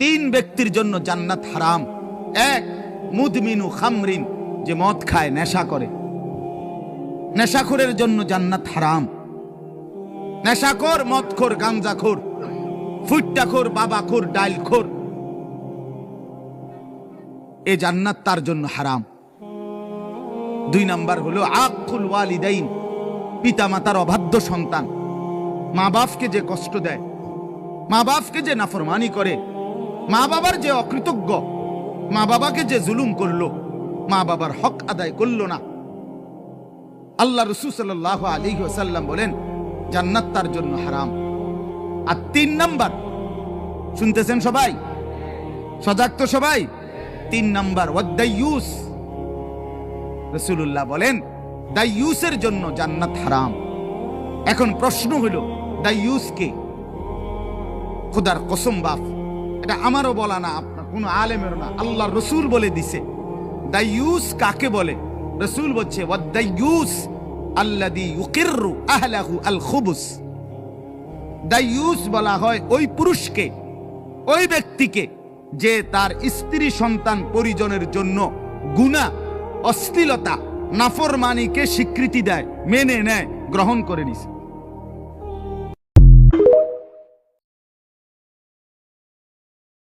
তিন ব্যক্তির জন্য জান্নাত হারাম। এক, মুদমিনু খামরিন, যে মদ খায়, নেশা করে, নেশাখোরের জন্য জান্নাত হারাম। নেশাখোর, মদখোর, গাঞ্জাখোর, ফুট্টাখোর, বাবাখোর, ডাইলখোর, এ জান্নাত তার জন্য হারাম। দুই নাম্বার হলো আকুল ওয়ালিদাইন, পিতা মাতার অবাধ্য সন্তান, মা বাপকে যে কষ্ট দেয়, মা বাপকে যে নাফরমানি করে, মা বাবার যে অকৃতজ্ঞ, মা বাবাকে যে জুলুম করলো, মা বাবার হক আদায় করলো না। আল্লাহ রাসূল সাল্লাল্লাহু আলাইহি ওয়াসাল্লাম বলেন জান্নাত তার জন্য হারাম। আর তিন নাম্বার, শুনতেছেন সবাই? সজাগ তো সবাই? তিন নাম্বার ওয়াদাইয়ুস, রাসূলুল্লাহ বলেন দাইয়ুসের জন্য জান্নাত হারাম। এখন প্রশ্ন হলো দাইয়ুস কে? খোদার কসম বাপ, এটা আমারও বলা না, আপনার কোন আলেমের না, আল্লাহর রাসূল বলে দিছে। দাইয়ুস কাকে বলে? রাসূল বলছে ওয়াদাইয়ুস আল্লাযী ইউকিররু আহলাহু আল খুবুস। দাইয়ুস বলা হয় ওই পুরুষকে, ওই ব্যক্তিকে যে তার স্ত্রী সন্তান পরিজনের জন্য গুনাহ, অশ্লীলতা, নাফরমানিকে স্বীকৃতি দেয়, মেনে নেয়, গ্রহণ করে নিছে।